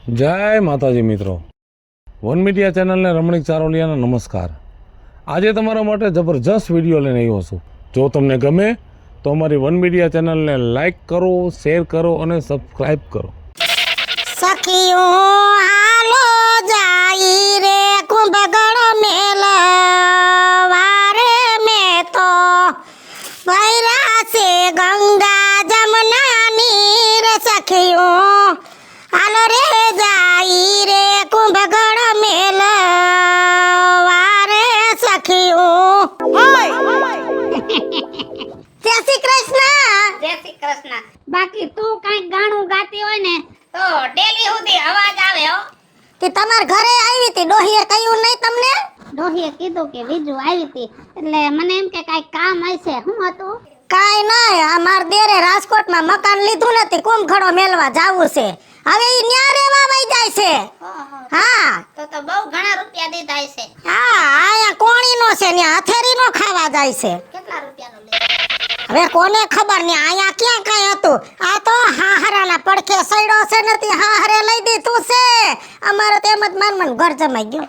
જય માતાજી મિત્રો, વન મીડિયા ચેનલને રમણીક ચારોલિયાના નમસ્કાર। આજે તમારા માટે જબરજસ્ત વિડીયો લઈને આવ્યો છું। જો તમને ગમે તો અમારી વન મીડિયા ચેનલને લાઈક કરો, શેર કરો અને સબસ્ક્રાઈબ કરો। સખીઓ હાલો જાઈ રે કુંભગળ મેલવા રે મેં તો વૈરા છે ગંગા જમના નીર। સખીઓ હાલો રે જાઈ રે કુંભગળ મેલવા રે સખીઓ। જય શ્રી કૃષ્ણ। જય શ્રી કૃષ્ણ। બાકી તું કઈક ગાણું ગાતી હોય ને તો ડેલી સુધી અવાજ આવે હો। તે તમાર ઘરે આવી હતી ડોહીએ કહ્યું નહીં તમને? ડોહીએ કીધું કે બીજું આવી હતી એટલે મને એમ કે કઈક કામ હશે। શું હતું? કાઈ નહીં, અમાર દેરે રાજકોટમાં મકાન લીધું નથી, કુંભખડો મેલવા જાવું છે। હવે ઈ ન્યા રેવા વઈ જાય છે। હા તો બહુ ઘણા રૂપિયા દીધા હશે। હા, આયા કોણીનો છે, ન્યા હથેરીનો ખાવા જાય છે। કેટલા રૂપિયાનું લે? હવે કોને ખબર ને, આયા ક્યાં કઈ હતું? આ તો હાહરાના પડખે સડ્યો છે નથી, હાહરે લઈ દીધું છે। અમારે તો એમ જ મન ઘર જમાઈ ગયું।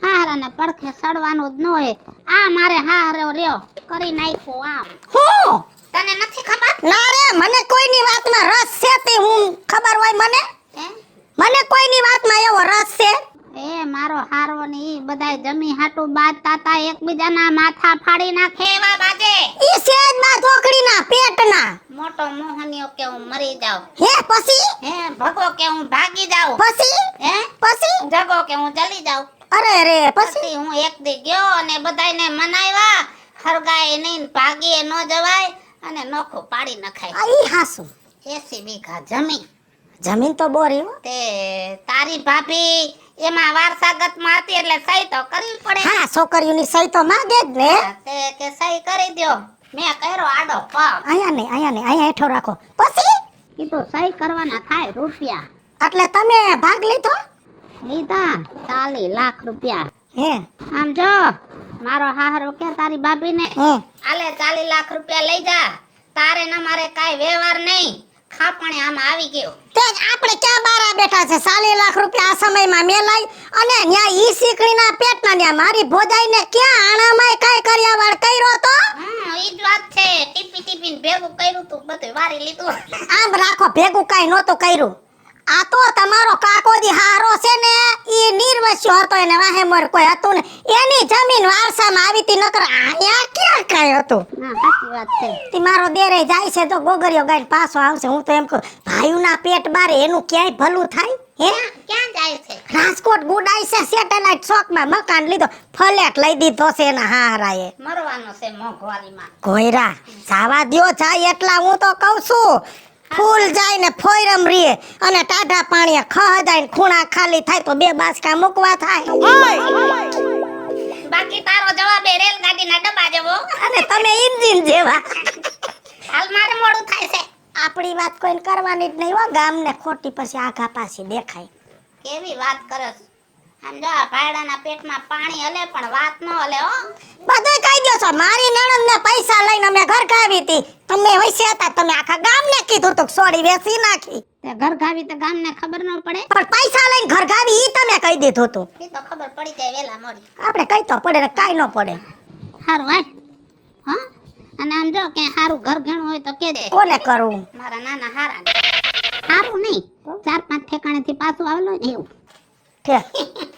હારાના પડખે સડવાનું જ ન હોય। આ મારે હારો રહ્યો કરી નાખ્યો આમ। હું તને નથી ખબર? ના રે, મને કોઈની વાતમાં રસ છે તે હું ખબર હોય મને? હે? મને કોઈની વાતમાં એવો રસ છે? એ મારો હારો ને ઈ બધાય જમી હાટુ બાજતા તા, એકબીજાના માથા ફાડી નાખે એવા બાજે। ઈ સેજ માં ઢોકળીના પેટના મોટો મોહનિયો કે હું મરી જાઉં, હે પછી હે ભગો કે હું ભાગી જાઉં, પછી હે પછી જગો કે હું જલી જાઉં। અરે રે પછી પછી હું એક દી ગયો અને બધાયને મનાવ્યા, હરગાય નહીં, ભાગીએ ન જવાય અને નોખું પાડી નખાય। આ ઈ હાસુ 80 વીઘા જમીન જમીન તો બોરી હો। તે તારી ભાભી એમાં વારસાગતમાં હતી એટલે સહી તો કરવી પડે। હા, છોકરીઓની સહી તો માંગે જ ને। તે કે સહી કરી દ્યો, મેં કર્યો આડો પગ। અહીંયા હેઠો રાખો। પછી કીધું સહી કરવાના થાય રૂપિયા। એટલે તમે ભાગ લીધો? લીધા 40 લાખ રૂપિયા। હે આમ જો મારો હાહરો કે તારી ભાભીને હે આલે 40 લાખ રૂપિયા લઈ જા, તારે ને મારે કાઈ વ્યવહાર નહીં, ખાપણે આમ આવી ગયો। તે જ આપણે ક્યાં બારા બેઠા છે? 40 લાખ રૂપિયા આ સમયમાં મેલાય અને ન્યા ઈ શીકણીના પેટના ન્યા મારી ભોજાઈને ક્યાં આણામાં કાઈ કર્યા વાળ કર્યો તો? ઈ જ વાત છે, ટીપી ટીપીને ભેગું કર્યું તું, બધું વારી લીધું। આમ રાખો, ભેગું કાઈ નહોતું કર્યું। આ તો તમારો કાકોજી હારો છે ને, ઈ નિર્વસ્યો હતો, એને વાહે મોર કોઈ હતું ને, એની જમીન વારસામાં આવી તી, નકર આયા ક્યાં કાઈ હતું? ના સાચી વાત છે। તી મારો દેરે જાય છે તો ગોગરિયો ગાઈને પાછો આવશે। હું તો એમ કહું, ભાઈઓના પેટ બારે એનું ક્યાંય ભલું થાય? હે ક્યાં જાય છે? રાજકોટ ગુડાઈ છે, સેટેલાઇટ ચોકમાં મકાન લીધો, ફ્લેટ લઈ દીધો છે એના હારાએ। મરવાનો છે મોંઘવારીમાં। કોયરા જાવા દ્યો, જાય એટલા હું તો કહું છું। ફૂલ જાય ને ફોયરમ રીએ અને ટાઢા પાણીએ ખહ જાય ને ખૂણા ખાલી થાય તો બે બાસકા મૂકવા થાય। બાકી તારો જવાબ એ રેલગાડીના ડબ્બા જેવો। અને તમે ઇન્જિન જેવા। હાલ મારે મોડું થાય છે। આપણી વાત કોઈને કરવાની જ નહીં હો, ગામને ખોટી પછી આઘા પાછી દેખાય। કેવી વાત કરસ? આમ જો આ ભાડાના પેટમાં પાણી હલે પણ વાત ન હલે હો। બધું કહી દો છો, મારી નણંદને પૈસા લઈને અમે ઘર ગાવી હતી, તમે વૈસે હતા, તમે આખા ગામને કીધું તો સોડી વેચી નાખી, તે ઘર ગાવી તો ગામને ખબર ન પડે? પણ પૈસા લઈને ઘર ગાવી ઈ તમે કહી દીધું તું। એ તો ખબર પડી જાય વેલા મોડી। આપણે કઈ તો પડે ને કાઈ ન પડે। હારું વાય હા, અને આમ જો કે હારું ઘર ઘણું હોય તો કે દે, કોને કરવું? મારા નાના હારા હારું નહીં, 4-5 ઠેકાણેથી પાછું આવેલો ને એવું।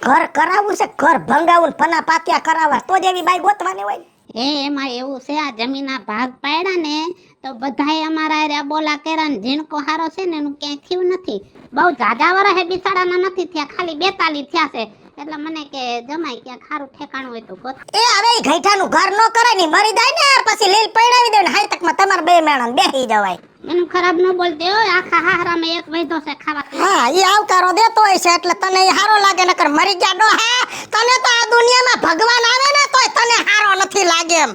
ઘર કરાવવું છે, ઘર ભંગાવું ને ફના પાતિયા કરાવવા, તો જ એવી બાઈ ગોતવાની હોય। એમાં એવું છે, આ જમીનના ભાગ પાડ્યા ને તો બધાય અમારા આર્યા બોલા કર્યા ને ઝીણકો હારો છે ને એનું ક્યાંય થયું નથી। બહુ જાજા વરહે બિચારાના નથી થયા, ખાલી 42 થયા છે। એટલે મને કે જમાઈ ક્યાંક સારું ઠેકાણું હોય તો ગોત। એ હવે ઈ ઘઈઠાનું ઘર નો કરાય ને, મરી જાય ને પછી લીલ પડાવી દે ને હાઈતકમાં તમારે બે મેણા બેહી જવાય। એનું ખરાબ ન બોલતી હો, આખા હાહરામાં એક વૈધો છે ખાવા। હા, ઈ આવકારો દેતો હોય છે એટલે તને ઈ હારો લાગે, નકર મરી જા ડો। હા, તને તો આ દુનિયામાં ભગવાન આવે ને તોય તને હારો નથી લાગે એમ।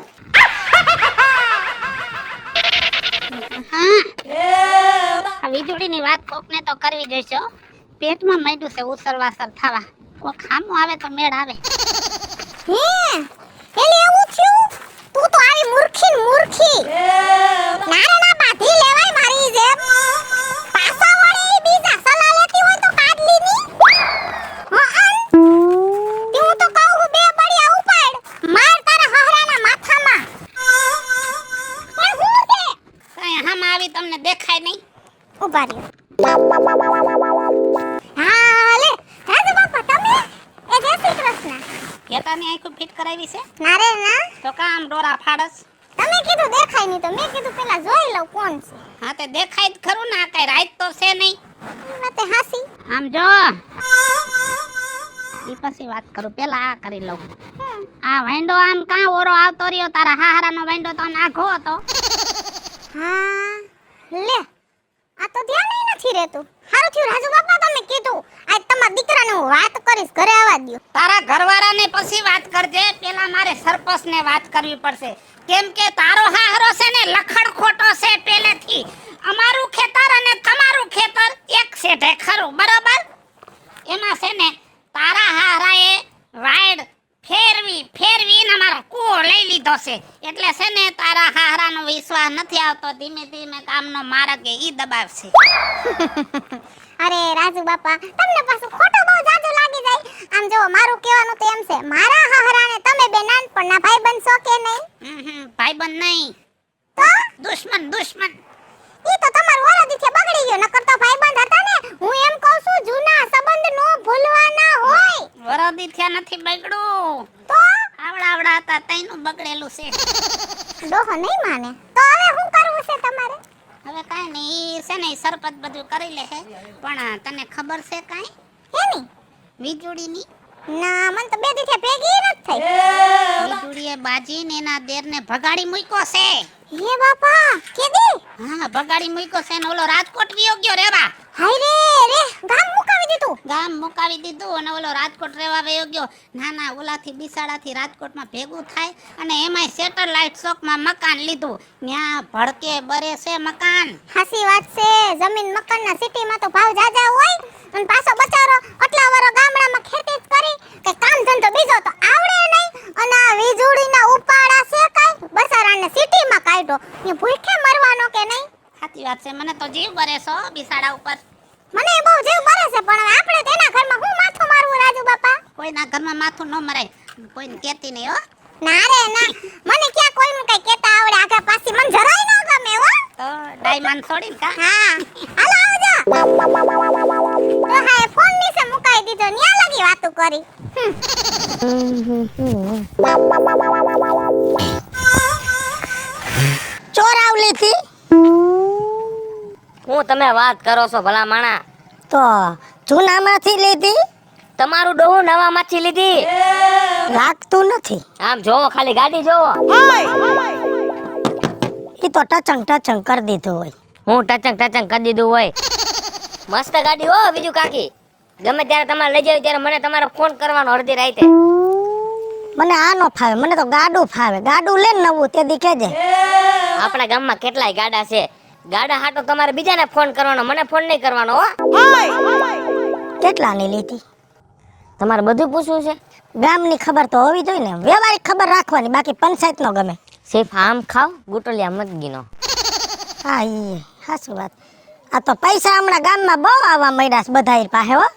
હા, આ વીજળીની વાત કોકને તો કરવી જોઈશે હો। પેટમાં માંડ્યું છે ઉસરવાસર થવા, કોક ખામું આવે તો મેળ આવે। એલી એવું થયું? તું તો આવી મૂર્ખી ને મૂર્ખી નારેના બાધી લેવાય મારી જેમ, પાછા વળી બીજા સલાહ લેતી હોય તો કાઢલી આડામાં આવી તમને દેખાય નહીં? ઉભા રહ્યો. હા લે રાજુ બાપા તમે એ જય શ્રી કૃષ્ણ. ઘેટાની આંખો ફિટ કરાવી છે ના રે ના, તો કામ ડોરા ફાડસ. તમે કીધું દેખાય નહીં તો મેં કીધું પેલા જોઈ લઉં કોણ છે. હા તે દેખાય જ ખરું ને, આ કઈ રાત તો છે નહીં. મતે હાસી. આમ જો ઈ પછી વાત કરું, પેલા આ કરી લઉં. આ વેંડો આમ કાં ઓરો આવતો રહ્યો? તારા હાહરાનો વેંડો તો આઘો હતો. હા લે આ તો ધ્યાન નથી રહેતું. હારું થયું રાજુ બાપા તમે કીધું. આજ તમારા દીકરાને હું વાત કરીશ, ઘરે આવવા દ્યો. તારા ઘરવાળાને પછી વાત કરજે, પેલા મારે સરપંચને વાત કરવી પડશે. કેમ કે તારો હાહરો છે ને લખડ ખોટો છે પહેલેથી. અમારું ખેતર અને તમારું ખેતર એક શેઠે ખરું, બરાબર? એમાં છે ને તારા હાહરાએ વાડ ફેરવી ને મારો કૂવો લઈ લીધો છે. એટલે છે ને તારા હાહરાનો વિશ્વાસ નથી આવતો. ધીમે ધીમે કામનો માર્ગ ઈ દબાવશે. અરે રાજુ બાપા તમને પાછું ખોટું બહુ જાજુ લાગી જાય. આમ જો મારું કહેવાનું તો એમ છે, મારા હાહરાને તમે બે નાનપણના ભાઈ બનશો કે નહીં? ભાઈબંધ નહીં, તો દુશ્મન. ઈ તો તમારું વરદીથી બગડી ગયો, નકર તો ભાઈબંધ હતા ને. હું એમ કહું છું જૂના સંબંધ નો ભૂલવાના હોય. વરદી થયા નથી બગડ્યું, તો આવડા હતા તઈનું બગડેલું છે. ડોહો નહીં માને તો હવે શું કરવું છે તમારે? હવે કાંઈ નહીં, ઈ છે ને ઈ સરપંચ બધું કરી લે છે. પણ તને ખબર છે કાંઈ એની વીજળીની? ના મન તો બે દીથે ભેગી નથી થઈ. વીજળીએ બાજીને એના દેરને ભગાડી મૂક્યો છે. હે બાપા કેદી? હા, ભગાડી મૂક્યો છે ને ઓલો રાજકોટ વિયો ગયો રેવા. હાય રે ગામ મુકાવી દીધું. ગામ મુકાવી દીધું અને ઓલો રાજકોટ રેવા વયો ગયો. નાના ઓલાથી બિસાડાથી રાજકોટમાં ભેગું થાય અને એમાંય સેટેલાઇટ ચોકમાં મકાન લીધું. ન્યા ભડકે બરે છે મકાન. હાસી વાત છે, જમીન મકાનના સિટીમાં તો ભાવ જાજા હોય અને પાછો બચારો આટલા વરો ગામડામાં ખેતી જ કરી કે કામ ધંધો બીજો તો આવડે નહીં. અને આ વીજળીના ઉપાડા છે કાઈ બચારાને સિટીમાં કાઢ્યો. એ ભૂખે મરવાનો કે નહીં? સાચી વાત છે, મને તો જીવ બરે છો બિસાડા ઉપર. મને બહુ જીવ બરે છે, પણ હવે આપણે તેના ઘરમાં હું માથું મારવું રાજુ બાપા? કોઈના ઘરમાં માથું ન મરાય, કોઈને કહેતી નહીં હો. ના રે ના, મને ક્યાં કોઈનું કઈ કેતા આવડે. આગળ પાછી મને જરાય ન ગમે હો. તો ડાયમંડ છોડીને કા? હા હાલો આવજો. તો હા ફોન નીચે મુકાઈ દીધો, ન્યા લગી વાતો કરી. ચોરાવલી થી હું તમે વાત કરો છો ભલા માણા? તો જૂનામાંથી લીધી? તમારું ડોહું નવામાંથી લીધી? લાગતું નથી. આમ જોવો, ખાલી ગાડી જોવો. ઈ તો ટચંગ કરી દીધું હોય. હું ટચંગ કરી દીધું હોય. મસ્ત ગાડી હો બીજું કાકી. ગમે ત્યારે તમારે લઈ જાવ ત્યારે મને તમારો ફોન કરવાનો અડધી રાતે. મને આ નો ફાવે, મને તો ગાડું ફાવે. ગાડું લે નવું તે દી કેજે. આપણા ગામમાં કેટલાય ગાડા છે. ગાડા હાટો તમારે બીજાને ફોન કરવાનો, મને ફોન નહીં કરવાનો હો. કેટલાની લીધી? તમારે બધું પૂછવું છે? ગામની ખબર તો હોવી જોઈએ ને, વ્યવહારિક ખબર રાખવાની, બાકી પંચાયત નો ગમે. સિર્ફ આમ ખાવ ગુટલિયા મતગીનો. હા ઈ હાસુ વાત. આ તો પૈસા હમણાં ગામમાં બહુ આવવા માંડ્યા છે બધાય પાસે હો.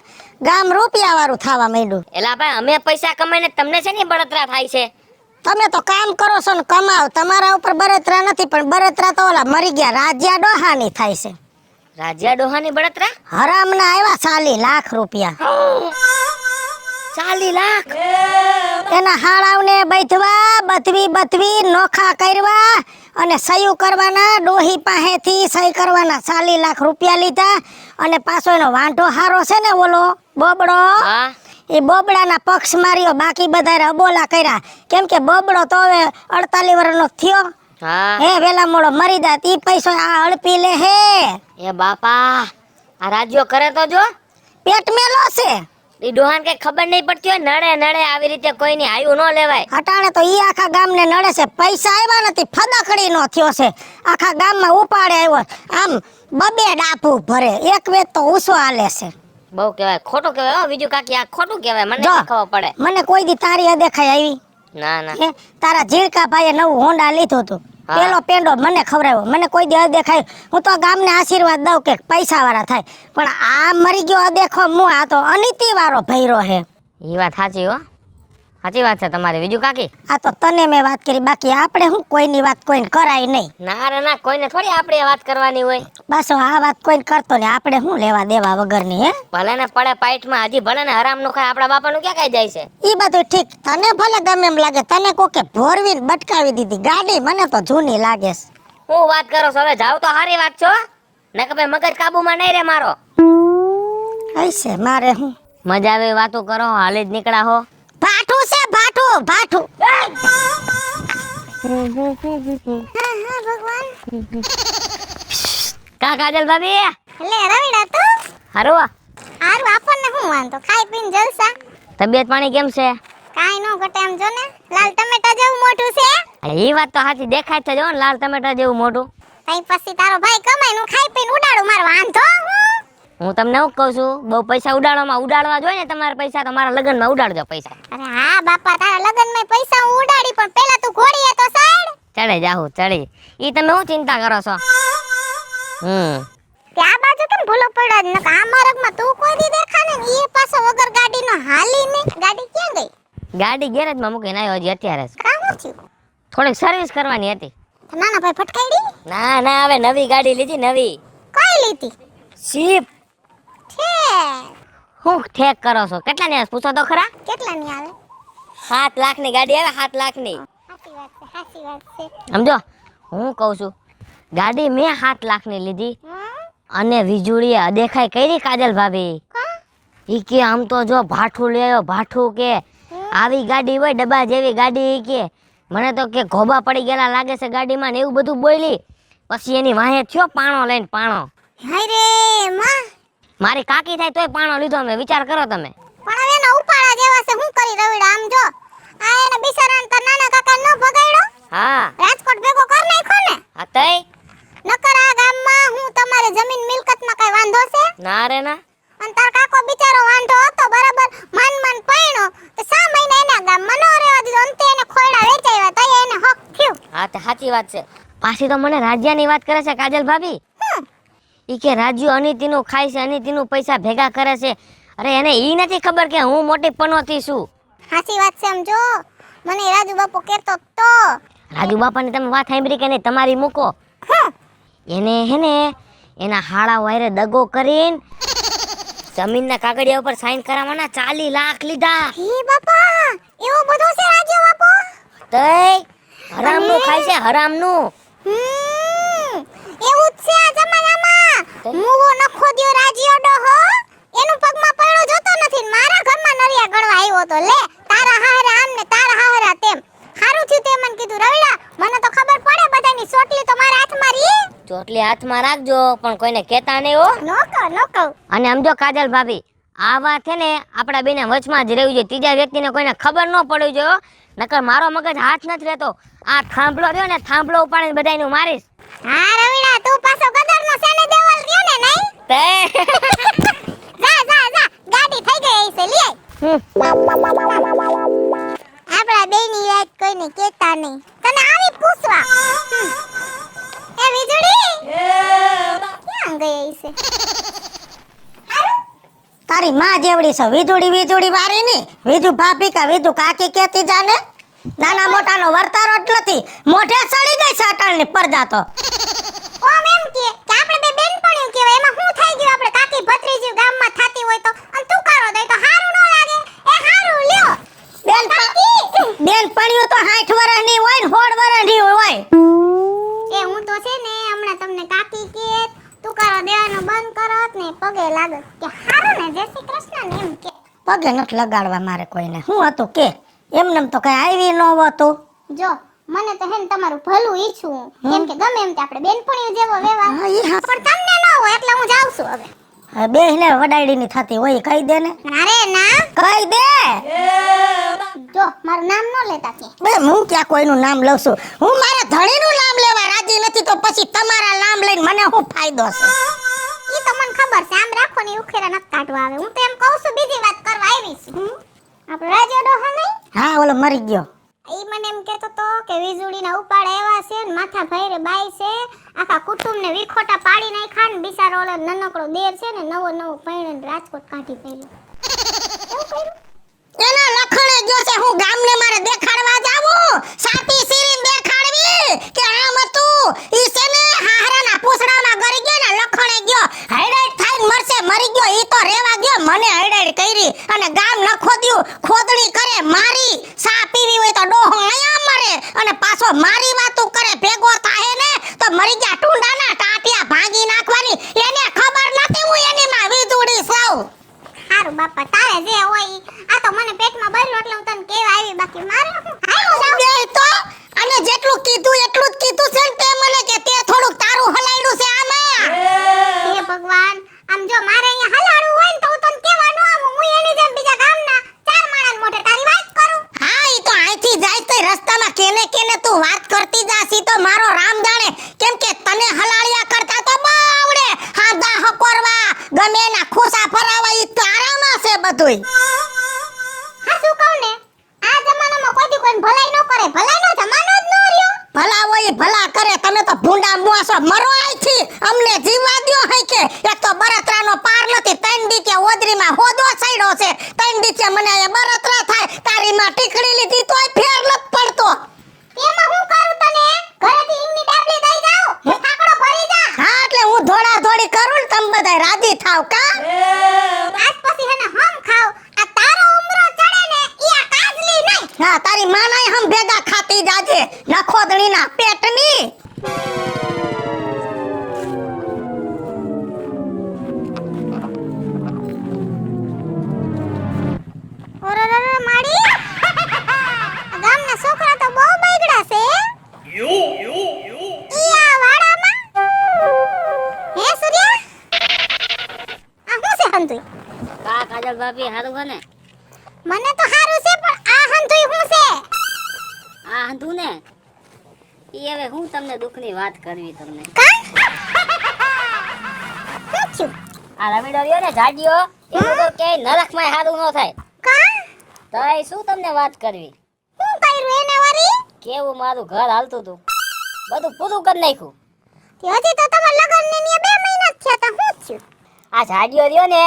ગામ રૂપિયા વાળું થવા માંડ્યું. એલા ભાઈ, અમે પૈસા કમાઈને તમને છે ને બળતરા થાય છે. તમે તો કામ કરો છો ને કમાવ, તમારા ઉપર બળતરા નથી. પણ બળતરા તો ઓલા મરી ગયા રાજ્યા ડોહાની થાય છે. રાજ્યા ડોહાની બળતરા? હરામના આવ્યા 40 લાખ રૂપિયા. 40 લાખ? એના હાળાવને બથવી નોખા કરવા અને સહી કરવાના. ડોહી પાસેથી સહી કરવાના 40 લાખ રૂપિયા લીધા. અને પાછો એનો વાંઢો હારો છે ને ઓલો બોબડો, હા, એ બોબડાના પક્ષ માર્યો. બાકી બધા અબોલા કર્યા. કેમ કે બોબડો તો હવે 48 વર્ષનો થયો. હા. હે વેલા મોડો મરી જાત. ઈ પૈસો આ અડપી લે હે. એ બાપા, આ રાજ્યો કરે તો જો. પેટ મેલો છે. ઈ ડોહાન કઈ ખબર નહીં પડતી હોય. નડે આવી રીતે કોઈની આયુ ન લેવાય. હટાણે તો ઈ આખા ગામને નડે છે. પૈસા આવ્યા નથી, ફદકડી નો થયો છે. આખા ગામમાં ઉપાડે આવ્યો. આમ બબે ડાપુ ભરે, એક વેત તો ઉસો હાલે છે. બહુ કહેવાય, ખોટું કહેવાય હો બીજું કાકી. આ ખોટું કહેવાય, મને જો, નહીં ખબર પડે. મને કોઈ દી તારી અદેખાઈ આવી? ના. હે, તારા ઝીણકા ભાઈએ નવું હોન્ડા લીધું હતું. હા. પેલો પેંડો મને ખવડાવ્યો. મને કોઈ દી અદેખાય. હું તો ગામને આશીર્વાદ દઉં કે પૈસા વાળા થાય. પણ આ મરી ગયો અદેખો મું. આ તો અનિતિ વાળો ભૈરો હે. ઈ વાત સાચી હો. સાચી વાત છે તમારી. બીજું કાકી? આ તો તને મેં વાત કરી, બાકી આપણે શું કોઈની વાત કોઈને કરાય નહીં. ના રે ના, કોઈને થોડી આપણે વાત કરવાની હોય. બસ આ વાત કોઈને કરતો ને આપણે શું લેવા દેવા વગરની હે. ભલે ને પડે પાઇટમાં, હજી ભલે ને હરામ નું ખાય, આપણા બાપાનું ક્યાં ખાઈ જાય છે? ઈ બધું ઠીક, તને ભલે ગમે એમ લાગે, તને કોકે ભોરવીને બટકાવી દીધી ગાડી, મને તો જૂની લાગે છે. હું વાત કરો છો? હવે જાવ તો સારી વાત છો, ને કે ભાઈ મગજ કાબુમાં નહીં રે મારો. હશે મારે હું મજા આવે વાતો કરો, હાલે જ નીકળા હો. ભાઠું છે, ભાઠું ભાઠું. કા કાજલ ભાભી? લે રવિડા તું હારું હારું, આપણને શું વાંધો, ખાઈ પીને જલસા. તબિયત પાણી કેમ છે? કાઈ નો ઘટે એમ જો ને, લાલ ટમેટા જેવું મોઢું છે. એ વાત તો સાચી, દેખાય છે જો ને લાલ ટમેટા જેવું મોઢું. તઈ પછી તારો ભાઈ કમાય નું ખાઈ પીને ઉડાડું, મારો વાંધો હું તમને એવું કહું છું, બહુ પૈસા ઉડાડવા જોઈએ ને તમારા પૈસા, તો મારા લગ્નમાં ઉડાડજો પૈસા. અરે હા બાપા, તારા લગનમાં પૈસા હું ઉડાડી, પણ પેલા તું ઘોડીએ તો સાઈડ ચડે જાહું ચડી. ઈ તમે શું ચિંતા કરો છો? કે આ બાજુ કેમ ભૂલો પડ્યો ને, આ માર્ગમાં તું કોઈ દી દેખા ને, ઈ પાછો વગર ગાડીનો હાલી ને. ગાડી ક્યાં ગઈ? ગાડી ગેરેજમાં મૂકીને આવ્યો હજી અત્યારે જ. કામ થયું? થોડીક સર્વિસ કરવાની હતી. નાના ભાઈ ફટકાડી? ના ના, હવે નવી ગાડી લીધી, નવી. કઈ લીધી? શીપ. છે હું ઠેક કરો છો? કેટલાની આવે પૂછો તો ખરા? કેટલાની આવે? 7 લાખની ગાડી આવે, 7 લાખની. સાચી વાત છે, સાચી વાત છે. સમજો, હું કહું છું, ગાડી મેં 7 લાખની લીધી, હમ? અને વીજળીએ અદેખાઈ કરી કાજલ ભાભી. ઈ કે આમ તો જો ભાઠું લેયો, ભાઠું કે આવી ગાડી હોય ડબ્બા જેવી ગાડી, ઈ કે મને તો કે ઘોબા પડી ગયેલા લાગે છે ગાડીમાં, ને એવું બધું બોલી. પછી એની વાહે થયો પાણો લઈને, પાણો. હાય રે માં, મારી કાકી થાય તોય પાણો લીધો મેં, વિચાર કરો તમે. પણ હવે એના ઉપાડા જેવા છે, હું કરી રવિડા આમ જો. આ એને બિચારાને તાર નાના કાકા નો ભગાડ્યો, હા રાજકોટ ભેગો કર નાખ્યો ને. હા તઈ નકર આ ગામમાં હું તમારે જમીન મિલકતમાં કઈ વાંધો છે? ના રે ના. અને તાર કાકો બિચારો વાંઢો હતો, બરાબર માન પૈણો તો 6 મહિના એના ગામમાં ન રહેવા દીધો, અંતે એને ખોયડા વેચાવ્યા, તઈ એને હક થયું. હા તે સાચી વાત છે. પાછી તો મને રાજ્યની વાત કરે છે કાજલ ભાભી. ઈ કે રાજ્ય અનિતિનું ખાય છે, અનિતિનું પૈસા ભેગા કરે છે. અરે એને ઈ નથી ખબર કે હું મોટી પનોતી છું. સાચી વાત છે, સમજો મને રાજુ બાપુ કહેતો તો. રાજુ બાપાની તમે વાત સાંભળી કે નહીં? તમારી મૂકો. એને હે ને એના હાડા વાયરે દગો કરીને જમીનના કાગળિયા ઉપર સાઈન કરાવવાના 40 લાખ લીધા. હે બાપા, એવો બધો છે રાજુ બાપુ? તઈ હરામનું ખાય છે, હરામનું. એવું જ છે આ જમાનામાં. મુવો નખો દ્યો રાજ્યો ડોહો, એનું પગમાં પડ્યો જોતો નથી. મારા ઘરમાં નરિયા ગળવા આવ્યો તો, લે તારા હારા આમ ને તારા હારા તેમ. હારું થયું તે મને કીધું, રવિડા મને તો ખબર પડે, બધાની સોટલી તો મારા હાથમાં રહી. ચોટલી હાથમાં રાખજો, પણ કોઈને કહેતા નહીં હો. નો કહું. અને સમજો કાજલ ભાભી, આ વાત છે ને આપણા બેને વચમાં જ રહેવું જોઈએ, ત્રીજા વ્યક્તિને કોઈને ખબર ન પડવી જોઈએ. નકર મારો મગજ હાથ નથી રહેતો. આ થાંભલો રહ્યો ને, થાંભલો ઉપાડીને બધાયનું મારીશ. હા રવિડા, તું પાછો ગદરનો સેને દેવલ રહ્યો ને, નહીં? જા ગાડી થઈ ગઈ છે, લે આપણા બેની વાત કોઈને કહેતા નહીં. તને આવી પૂછવા એ વીજળી ક્યાં ગઈ છે? તારી માં જેવડી છે, વીજળી વારી ની. વીજુ ભાભી કા વીજુ કાકી કહેતી જાને. નાના મોટાનો વર્તારો જ નથી, મોઢે ચડી ગઈ છે અટળની પડદા તો. ઓમ એમ કે આપણે બે બેનપણીઓ કહેવાય, એમાં શું થઈ ગયું? આપણે કાકી ભત્રીજી ગામમાં થાતી હોય તો અને તું કારો દે તો હારું ન લાગે? એ હારું લ્યો બેનપણીઓ તો 60 વર્ષની હોય ને 100 વર્ષની હોય. એ હું તો છે ને હમણાં તમને કાકી કે તું કારો દેવાનું બંધ કરત ને પગે લાગત કે હારું ને, જય શ્રી કૃષ્ણ ને એમ કે. પગે નથી લગાડવા મારે કોઈને. શું હતું કે એમનેમ તો કઈ આવી ન હોતું. જો મને તો હેન તમારું ભલું ઈચ્છું, કેમ કે ગમે એમ તે આપણે બેનપણીઓ જેવો વ્યવહાર, પણ તમને ન હોય એટલે હું જાઉં છું હવે. બેહને વડાડીની થતી હોય કહી દે ને. અરે ના કહી દે. જો મારું નામ ન લેતા કે. બે હું ક્યાં કોઈનું નામ લઉં છું? હું મારા ધણીનું નામ લેવા રાજી નથી, તો પછી તમારા નામ લઈને મને શું ફાયદો છે? ઈ તો મને ખબર છે, આમ રાખો ને ઉખેરા ન કાઢવા આવે. હું તો એમ કહું છું, બીજી વાત કરવા આવી છું. આપણો રાજ્ય ડોહો નહીં? હા ઓલો મરી ગયો. ઈ મને એમ કહેતો તો કે વીજળીના ઉપાડા એવા છે ને માથા ભૈરે બાઈ છે, આખા કુટુંબને વિખોટા પાડી નાખ્યા ને બિચારો ઓલો નનકડો દેર છે ને નવો પૈણે રાજકોટ કાઢી પહેર્યો. એના લખણે ગયો છે હું ગામને મારે દેખાડવા જાવું સાપી સીરીને દેખાડવી કે આમ હતું ઈ છે ને હાહરાના પૂછડામાં ગરી ગયો ને લખણે ગયો હાઈડાઈટ થઈને મરશે મરી ગયો ઈ તો રેવા ગયો મને હાઈડાઈટ કરી અને ગામ ન ખોદ્યું ખોદણી કરે મારી સા પીવી હોય તો ડોહો આયા મરે અને પાછો મારી વાતું કરે ભેગો થાય ને તો મરી ગયા ટુંડાના ટાટિયા ભાંગી નાખવાની એને ખબર નથી હું એની માં વીજુડી સૌ હારું બાપા તારે જે હોય ઈ. આ તો મને પેટમાં ભર્યું એટલે હું તને કેવા આવી બાકી મારે હારું બે તો અને જેટલું કીધું એટલું જ કીધું છે ને તે મને કે તે થોડુંક તારું હલાયડું છે આમાં હે ભગવાન આમ જો મારે અહીંયા હલાડું હોય ને તો હું તને કેવા ન આવું હું એની જેમ બીજા ગામના ચાર માણસ મોઢે તારી વાત કરું હા ઈ તો અહીંથી જાય તો રસ્તામાં કેને કેને તું વાત કરતી જાસી તો મારો રામ જાણે કેમ કે તને હલાળિયા કરતા તો બાવડે હાદા હકોરવા ગમે એના ખોસા ફરાવા ઈ તારામાં છે બધુંય હા શું કહું ને આ જમાનામાં કોઈ દી કોઈને ભલાઈ ન કરે ભલાઈનો જમાનો જ ન રહ્યો ભલા હોય ઈ ભલા કરે તમે તો ભૂંડા મુઆસો મરો આઈથી અમને જીવવા દ્યો હે કે એક તો બરતરાનો પાર નથી ત્રણ દી કે ઓદરીમાં હોદો સડ્યો છે ત્રણ દી કે મને અહીંયા બરતરા થાય તારી માં ટીકડી લીધી તોય ફેર નત પડતો એમાં હું કરું તને ઘરેથી ઈંગની ડાબલી દઈ જાઉં ઠાકડો ભરી જા હા એટલે હું ધોડા ધોડી કરું ને તમે બધા રાજી થાવ કા આજ પછી હેને હમ ખાવ આ તારો ઉમરો ચડે ને ઈ આ કાજલી નહીં હા તારી માનાય હમ ભેગા ખાતી જાજે નખોદણીના પેટની ઓરરર માડી આ ગામના છોકરા તો બહુ બગડા છે ઈ આ વાડામાં હે સૂર્યા આ હું છે હંતુઈ કા કાજલ ભાભી હારું છે ને મને તો હારું છે પણ આ હંતુઈ હું છે આ હંધું ને ઈ હવે હું તમને દુઃખની વાત કરવી તમને કા શું થયું આ રમીડો રહ્યો ને જાડિયો એનું તો કે નરકમાં હારું ન થાય કા તઈ શું તમને વાત કરવી હું કર્યું એને વારી કેવું મારું ઘર હાલતું તું બધું પૂરું કરી નાખ્યું તે હજી તો તમાર લગનને ને 2 મહિના જ થયા તા હું થયું આ જાડિયો રહ્યો ને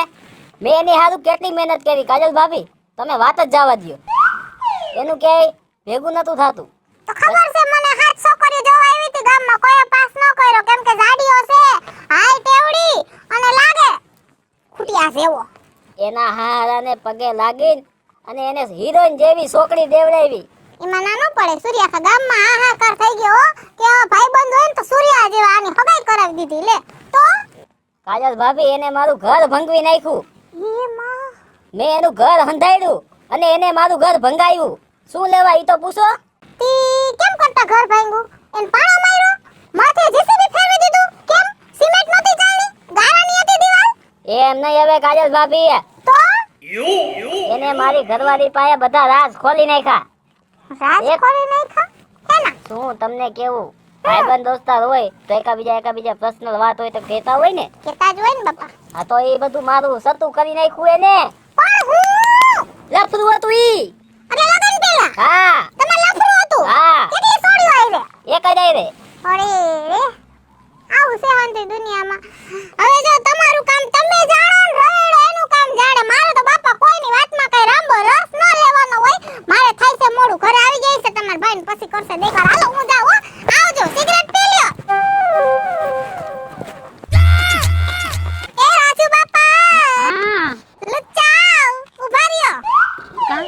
મેં એની હારું કેટલી મહેનત કરી કાજલ ભાભી તમે વાત જ જવા દ્યો એનું કે ભેગું નતું થાતું તો ખબર છે મને હાથ છોકરી જોવા આવી હતી ગામમાં કોઈ પાસ ન કર્યો કેમ કે જાડીઓ છે હાઈ ટેવડી અને લાગે ખુટિયા જેવો એના હારાને પગે લાગીને અને એને હિરોઈન જેવી છોકરી દેવડાવી એમાં ના ન પડે સૂર્યા ગામમાં હાહાકાર થઈ ગયો કે આ ભાઈબંધ હોય ને તો સૂર્યા જેવા આની હગાઈ કરાવી દીધી લે તો કાજલ ભાભી એને મારું ઘર ભંગવી નાખ્યું એ માં મેં એનું ઘર હંધાડ્યું અને એને મારું ઘર ભંગાવ્યું શું લેવા ઈ તો પૂછો તી કેમ કરતા ઘર ભાંગ્યું એન પાણો માર્યો માથે જેસીબી ફેરવી દીધું કેમ સિમેન્ટ નહોતી ચાલની ગારાની હતી દીવાલ એમ નહીં હવે કાજલ ભાભી તો એને મારી ઘરવાળી પાસે બધા રાજ ખોલી નાખ્યા રાજ એક- ખોલી નાખ્યા હેના શું તમને કેવું ભાઈબંધ દોસ્તાર હોય તો એકાબીજા પર્સનલ વાત હોય તો કહેતા હોય ને કેતા જ હોય ને બાપા આ તો એ બધું મારું સતું કરી નાખ્યું એને પણ હું લફરું હતું ઈ એટલે લગન પેલા હા તમાર લફરું હતું હા કેટલી સોડીઓ આવી રે એક જ આઈ રે અરે રે આવું છે વાંધી દુનિયામાં હવે જો તમારું કામ તમે જાણો ને રવેડો એનું કામ જાણે મારે તો બાપા કોઈની વાતમાં કઈ રાંબો રસ ન લેવાનો હોય મારે થાય છે મોડું ઘરે આવી જાય છે તમારા ભાઈને પછી કરશે દેખાડ હાલો હું જાઉં હો આવજો સિગરેટ પી લ્યો એ રાજુ બાપા હા લુચ્ચા ઉભા રહ્યો કા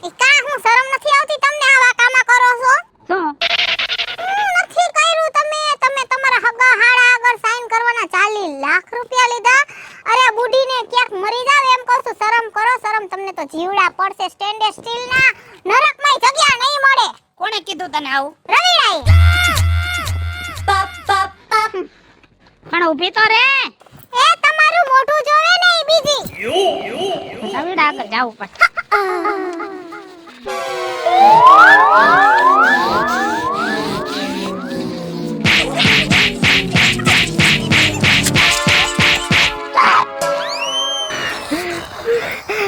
એ કા હું શરમ નથી આવતી તમને આવા કામા કરો છો શું નથી કર્યું તમે તમારા હગા હાડા આગળ સાઈન કરવાના 40 લાખ રૂપિયા લીધા અરે આ બુઢીને ક્યાંક મરી જાવ એમ કહું છું શરમ કરો શરમ તમને તો જીવડા પડશે સ્ટેન્ડર્ડ સ્ટીલના નરકમાં જગ્યા નહીં મળે કોણે કીધું તને આવું રવિરાએ પણ ઊભી તો રે એ તમારું મોઢું જોવે ને ઈ બીજી રવિડા આગળ જાવું પડશે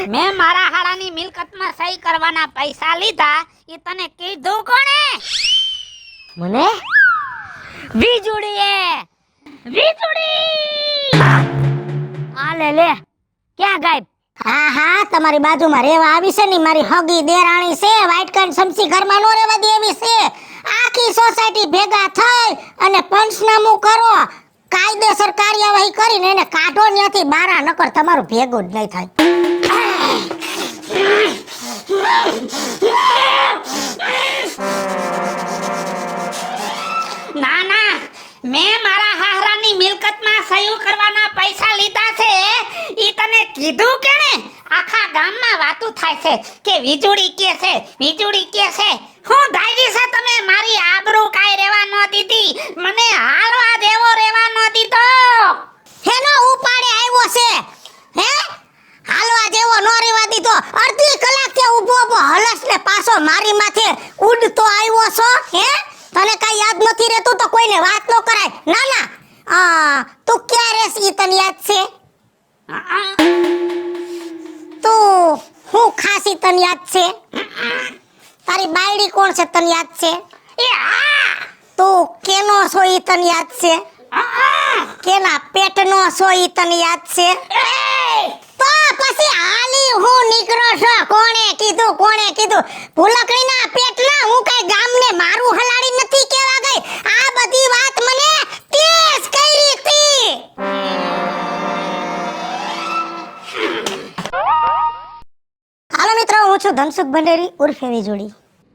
મેં મારા હાડાની મિલકતમાં સહી કરવાના પૈસા લીધા એ તને કીધું કોણે મને વીજળીએ વીજળી આ લે લે ક્યાં ગાયબ હા હા તમારી બાજુમાં રહેવા આવી છે ને મારી હગી દેરાણી છે, વ્હાઈટ કાર્ડ સમસી ઘરમાં નો રહેવા દે એવી છે. આખી સોસાયટી ભેગા થઈ અને પંચનામું કરો, કાયદેસર કાર્યવાહી કરીને એને કાઢો ત્યાંથી બારા, નકર તમારું ભેગું જ નહીં થાય. ના ના, મેં મારા હાહરાની મિલકતમાં સહી કરવાના પૈસા લીધા છે. ઈ તને કીધું કેણે? આખા ગામમાં વાતું થાય છે કે વીજળી કે છે, વીજળી કે છે. હું ધારી છે તમે મારી આબરૂ કાઈ રહેવા ન દીધી, મને હાલવા દેવો રહેવા ન દીધો. હેનો ઉપાડે આવ્યો છે, હે હાલવા જેવો નો રહેવા દીધો. અડધી કલાક થી ઊભો ઊભો હલસ ને પાછો મારી માથે ઉડતો આવ્યો છો. હે તને કઈ યાદ નથી રહેતું તો કોઈને વાત ન કરાય. ના ના, તું ક્યાં રહેશ ઈ તને યાદ છે? તું હું ખાસી તને યાદ છે? તારી બાયડી કોણ છે તને યાદ છે? તું કેનો છો ઈ તને યાદ છે? કેના પેટનો છો ઈ તને યાદ છે? તો પછી હાલી હું નીકળો છો? કોણે કીધું, કોણે કીધું? ભૂલકડીના પેટના હું કઈ ગામને મારું હલાડી નથી કેવા ગઈ. આ બધી વાત મને તેજ કરી હતી. હાલો મિત્રો, હું છું ધનસુખ ભંડેરી ઉર્ફે વીજળી.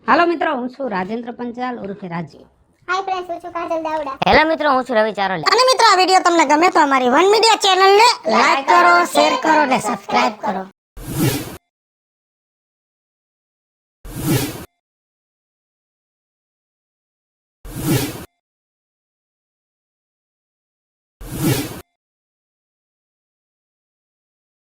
હાલો મિત્રો, હું છું રાજેન્દ્ર પંચાલ ઉર્ફે રાજુ. હાય ફ્રેન્ડ્સ, હું છું કાજલ દાવડા. હેલો મિત્રો, હું છું રવિ ચારોલિયા. અને મિત્રો, આ વિડીયો તમને ગમે તો અમારી વન મીડિયા ચેનલને લાઈક કરો, શેર કરો અને સબસ્ક્રાઇબ કરો.